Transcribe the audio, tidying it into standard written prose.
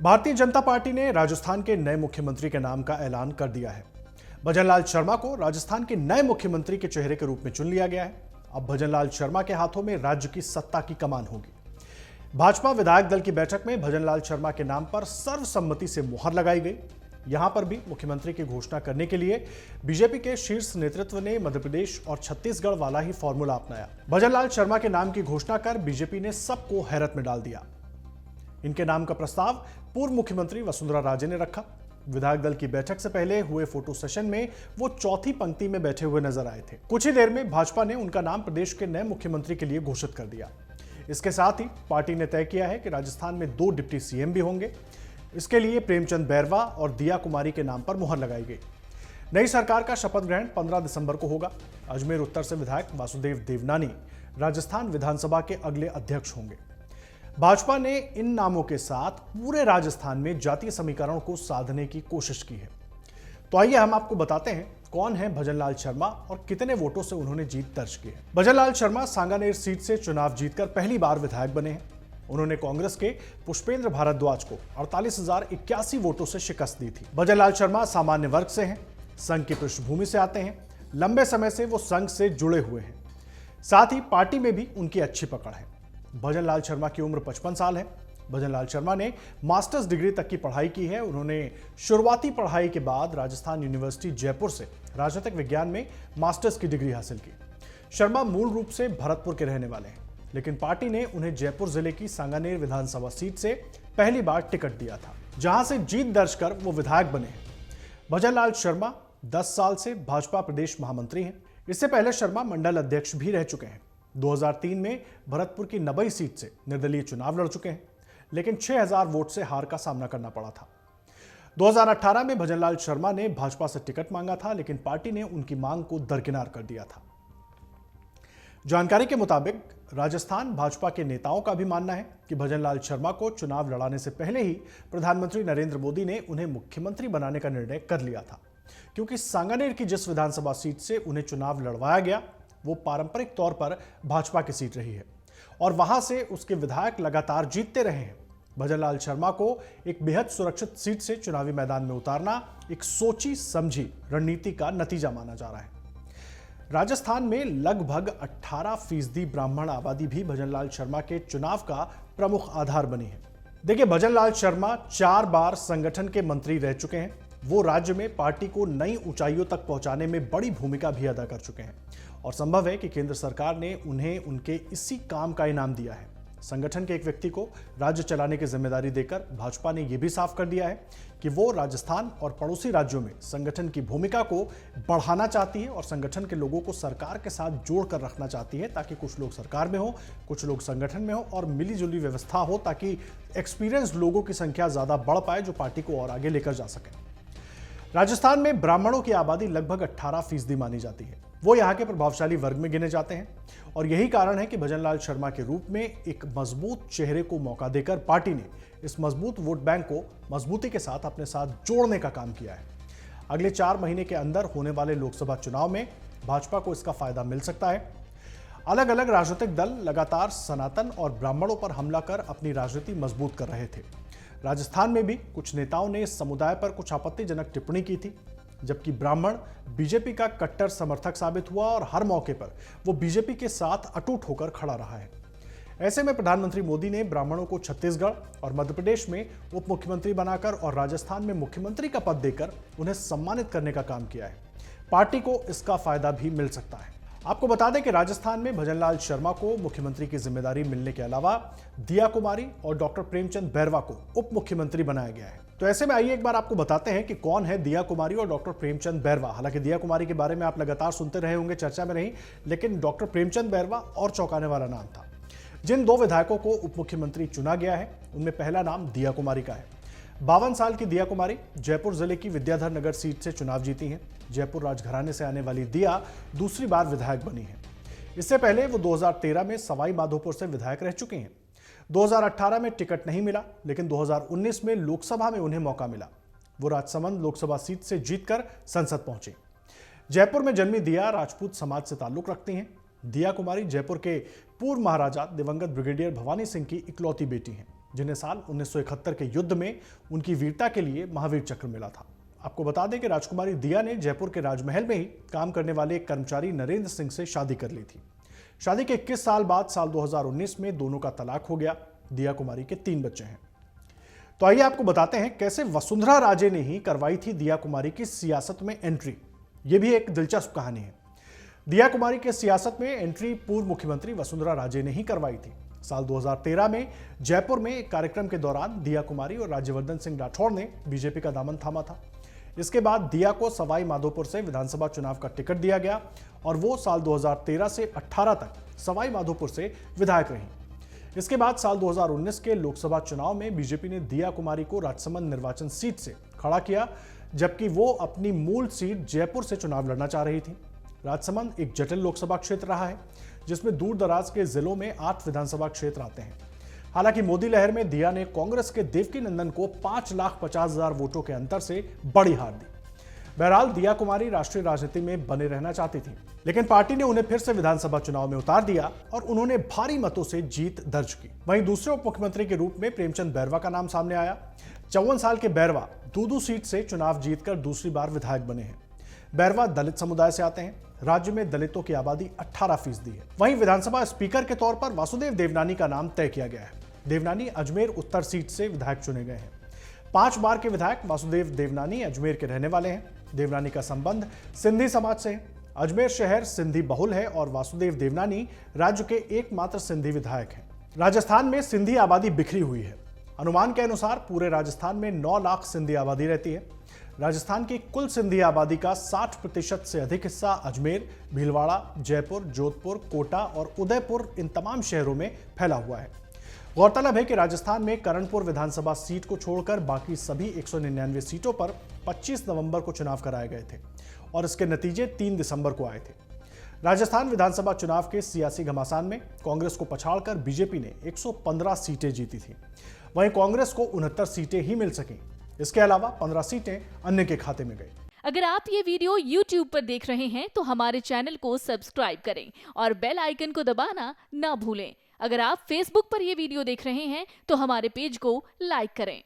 Bharatiya Janata party ने राजस्थान के नए मुख्यमंत्री के नाम का ऐलान कर दिया है। भजनलाल शर्मा को राजस्थान के नए मुख्यमंत्री के चेहरे के रूप में चुन लिया गया है। अब भजनलाल शर्मा के हाथों में राज्य की सत्ता की कमान होगी। भाजपा विधायक दल की बैठक में भजनलाल शर्मा के नाम पर सर्वसम्मति से मुहर लगाई गई। यहां पर भी मुख्यमंत्री की घोषणा करने के लिए बीजेपी के शीर्ष नेतृत्व ने मध्य प्रदेश और छत्तीसगढ़ वाला ही फॉर्मूला अपनाया। भजनलाल शर्मा के नाम की घोषणा कर बीजेपी ने सबको हैरत में डाल दिया। इनके नाम का प्रस्ताव पूर्व मुख्यमंत्री वसुंधरा राजे ने रखा। विधायक दल की बैठक से पहले हुए फोटो सेशन में वो चौथी पंक्ति में बैठे हुए नजर आए थे। कुछ ही देर में भाजपा ने उनका नाम प्रदेश के नए मुख्यमंत्री के लिए घोषित कर दिया। इसके साथ ही पार्टी ने तय किया है कि राजस्थान में 2 डिप्टी सीएम भी होंगे। इसके लिए प्रेमचंद बैरवा और दिया कुमारी के नाम पर मुहर लगाई गई। नई सरकार का शपथ ग्रहण 15 दिसंबर को होगा। अजमेर उत्तर से विधायक वासुदेव देवनानी राजस्थान विधानसभा के अगले अध्यक्ष होंगे। भाजपा ने इन नामों के साथ पूरे राजस्थान में जातीय समीकरण को साधने की कोशिश की है। तो आइए हम आपको बताते हैं कौन है भजनलाल शर्मा और कितने वोटों से उन्होंने जीत दर्ज की है। भजनलाल शर्मा सांगानेर सीट से चुनाव जीतकर पहली बार विधायक बने हैं। उन्होंने कांग्रेस के पुष्पेंद्र भारद्वाज को 48,081 वोटों से शिकस्त दी थी। भजनलाल शर्मा सामान्य वर्ग से हैं, संघ की पृष्ठभूमि से आते हैं। लंबे समय से वो संघ से जुड़े हुए हैं। साथ ही पार्टी में भी उनकी अच्छी पकड़ है। भजनलाल शर्मा की उम्र 55 साल है। भजनलाल शर्मा ने मास्टर्स डिग्री तक की पढ़ाई की है। उन्होंने शुरुआती पढ़ाई के बाद राजस्थान यूनिवर्सिटी जयपुर से राजनीतिक विज्ञान में मास्टर्स की डिग्री हासिल की। शर्मा मूल रूप से भरतपुर के रहने वाले हैं, लेकिन पार्टी ने उन्हें जयपुर जिले की सांगानेर विधानसभा सीट से पहली बार टिकट दिया था, जहां से जीत दर्ज कर वो विधायक बने हैं। भजनलाल शर्मा 10 साल से भाजपा प्रदेश महामंत्री हैं। इससे पहले शर्मा मंडल अध्यक्ष भी रह चुके हैं। 2003 में भरतपुर की नबई सीट से निर्दलीय चुनाव लड़ चुके हैं, लेकिन 6000 वोट से हार का सामना करना पड़ा था। 2018 में भजनलाल शर्मा ने भाजपा से टिकट मांगा था, लेकिन पार्टी ने उनकी मांग को दरकिनार कर दिया था। जानकारी के मुताबिक राजस्थान भाजपा के नेताओं का भी मानना है कि भजनलाल शर्मा को चुनाव लड़ाने से पहले ही प्रधानमंत्री नरेंद्र मोदी ने उन्हें मुख्यमंत्री बनाने का निर्णय कर लिया था, क्योंकि सांगानेर की जिस विधानसभा सीट से उन्हें चुनाव लड़वाया गया वो पारंपरिक तौर पर भाजपा की सीट रही है और वहां से उसके विधायक लगातार जीतते रहे हैं। भजनलाल शर्मा को एक बेहद सुरक्षित सीट से चुनावी मैदान में उतारना एक सोची समझी रणनीति का नतीजा माना जा रहा है। राजस्थान में लगभग 18% ब्राह्मण आबादी भी भजनलाल शर्मा के चुनाव का प्रमुख आधार बनी है। देखिए, भजनलाल शर्मा 4 बार संगठन के मंत्री रह चुके हैं। वो राज्य में पार्टी को नई ऊंचाइयों तक पहुंचाने में बड़ी भूमिका भी अदा कर चुके हैं और संभव है कि केंद्र सरकार ने उन्हें उनके इसी काम का इनाम दिया है। संगठन के एक व्यक्ति को राज्य चलाने की जिम्मेदारी देकर भाजपा ने यह भी साफ कर दिया है कि वो राजस्थान और पड़ोसी राज्यों में संगठन की भूमिका को बढ़ाना चाहती है और संगठन के लोगों को सरकार के साथ जोड़कर रखना चाहती है, ताकि कुछ लोग सरकार में हो, कुछ लोग संगठन में हो और मिलीजुली व्यवस्था हो, ताकि एक्सपीरियंस लोगों की संख्या ज्यादा बढ़ पाए जो पार्टी को और आगे लेकर जा सके। राजस्थान में ब्राह्मणों की आबादी लगभग 18% मानी जाती है। वो यहाँ के प्रभावशाली वर्ग में गिने जाते हैं और यही कारण है कि भजनलाल शर्मा के रूप में एक मजबूत चेहरे को मौका देकर पार्टी ने इस मजबूत वोट बैंक को मजबूती के साथ अपने साथ जोड़ने का काम किया है। अगले 4 महीने के अंदर होने वाले लोकसभा चुनाव में भाजपा को इसका फायदा मिल सकता है। अलग अलग राजनीतिक दल लगातार सनातन और ब्राह्मणों पर हमला कर अपनी राजनीति मजबूत कर रहे थे। राजस्थान में भी कुछ नेताओं ने इस समुदाय पर कुछ आपत्तिजनक टिप्पणी की थी, जबकि ब्राह्मण बीजेपी का कट्टर समर्थक साबित हुआ और हर मौके पर वो बीजेपी के साथ अटूट होकर खड़ा रहा है। ऐसे में प्रधानमंत्री मोदी ने ब्राह्मणों को छत्तीसगढ़ और मध्य प्रदेश में उप मुख्यमंत्री बनाकर और राजस्थान में मुख्यमंत्री का पद देकर उन्हें सम्मानित करने का काम किया है। पार्टी को इसका फायदा भी मिल सकता है। आपको बता दें कि राजस्थान में भजनलाल शर्मा को मुख्यमंत्री की जिम्मेदारी मिलने के अलावा दिया कुमारी और डॉक्टर प्रेमचंद बैरवा को उप मुख्यमंत्री बनाया गया है। तो ऐसे में आइए एक बार आपको बताते हैं कि कौन है दिया कुमारी और डॉक्टर प्रेमचंद बैरवा। हालांकि दिया कुमारी के बारे में आप लगातार सुनते रहे होंगे, चर्चा में रही, लेकिन डॉक्टर प्रेमचंद बैरवा और चौंकाने वाला नाम था। जिन 2 विधायकों को उप मुख्यमंत्री चुना गया है उनमें पहला नाम दिया कुमारी का है। 52 साल की दिया कुमारी जयपुर जिले की विद्याधर नगर सीट से चुनाव जीती हैं। जयपुर राजघराने से आने वाली दिया दूसरी बार विधायक बनी है। इससे पहले वो 2013 में सवाई माधोपुर से विधायक रह चुके हैं। 2018 में टिकट नहीं मिला, लेकिन 2019 में लोकसभा में उन्हें मौका मिला। वो राजसमंद लोकसभा सीट से जीतकर संसद पहुंचे। जयपुर में जन्मी दिया राजपूत समाज से ताल्लुक रखती हैं। दिया कुमारी जयपुर के पूर्व महाराजा दिवंगत ब्रिगेडियर भवानी सिंह की इकलौती बेटी हैं। जिन्हें साल 1971 के युद्ध में उनकी वीरता के लिए महावीर चक्र मिला था। आपको बता दें कि राजकुमारी दिया ने जयपुर के राजमहल में ही काम करने वाले एक कर्मचारी नरेंद्र सिंह से शादी कर ली थी। शादी के 21 साल बाद साल 2019 में दोनों का तलाक हो गया। दिया कुमारी के 3 बच्चे हैं। तो आइए आपको बताते हैं कैसे वसुंधरा राजे ने ही करवाई थी दिया कुमारी की सियासत में एंट्री। यह भी एक दिलचस्प कहानी है। दिया कुमारी के सियासत में एंट्री पूर्व मुख्यमंत्री वसुंधरा राजे ने ही करवाई थी। साल 2013 में जयपुर में एक कार्यक्रम के दौरान दिया कुमारी और राज्यवर्धन सिंह राठौड़ ने बीजेपी का दामन थामा था। इसके बाद दिया को सवाई माधोपुर से विधानसभा चुनाव का टिकट दिया गया और वो साल 2013 से 18 तक सवाई माधोपुर से विधायक रही। इसके बाद साल 2019 के लोकसभा चुनाव में बीजेपी ने दिया कुमारी को राजसमंद निर्वाचन सीट से खड़ा किया, जबकि वो अपनी मूल सीट जयपुर से चुनाव लड़ना चाह रही थी। राजसमंद एक जटिल लोकसभा क्षेत्र रहा है, जिसमें दूर दराज के जिलों में 8 विधानसभा क्षेत्र आते हैं। हालांकि मोदी लहर में दिया ने कांग्रेस के देवकी नंदन को 5,50,000 वोटों के अंतर से बड़ी हार दी। बहरहाल दिया कुमारी राष्ट्रीय राजनीति में बने रहना चाहती थी, लेकिन पार्टी ने उन्हें फिर से विधानसभा चुनाव में उतार दिया और उन्होंने भारी मतों से जीत दर्ज की। वहीं दूसरे उप मुख्यमंत्री के रूप में प्रेमचंद बैरवा का नाम सामने आया। 54 साल के बैरवा दूदू सीट से चुनाव जीतकर दूसरी बार विधायक बने हैं। बैरवा दलित समुदाय से आते हैं। राज्य में दलितों की आबादी 18% है। वहीं विधानसभा स्पीकर के तौर पर वासुदेव देवनानी का नाम तय किया गया है। देवनानी अजमेर उत्तर सीट से विधायक चुने गए हैं। 5 बार के विधायक वासुदेव देवनानी अजमेर के रहने वाले हैं। देवनानी का संबंध सिंधी समाज से है। अजमेर शहर सिंधी बहुल है और वासुदेव देवनानी राज्य के एकमात्र सिंधी विधायक हैं। राजस्थान में सिंधी आबादी बिखरी हुई है। अनुमान के अनुसार पूरे राजस्थान में 9 लाख सिंधी आबादी रहती है। राजस्थान की कुल सिंधी आबादी का 60% से अधिक हिस्सा अजमेर, भीलवाड़ा, जयपुर, जोधपुर, कोटा और उदयपुर इन तमाम शहरों में फैला हुआ है। गौरतलब है कि राजस्थान में करणपुर विधानसभा सीट को छोड़कर बाकी सभी 199 सीटों पर 25 नवंबर को चुनाव कराए गए थे और इसके नतीजे 3 दिसंबर को आए थे। राजस्थान विधानसभा चुनाव के सियासी घमासान में कांग्रेस को पछाड़कर बीजेपी ने 115 सीटें जीती थी। वहीं कांग्रेस को 69 सीटें ही मिल सकी। इसके अलावा 15 सीटें अन्य के खाते में गई। अगर आप ये वीडियो YouTube पर देख रहे हैं तो हमारे चैनल को सब्सक्राइब करें और बेल आइकन को दबाना ना भूलें। अगर आप Facebook पर ये वीडियो देख रहे हैं तो हमारे पेज को लाइक करें।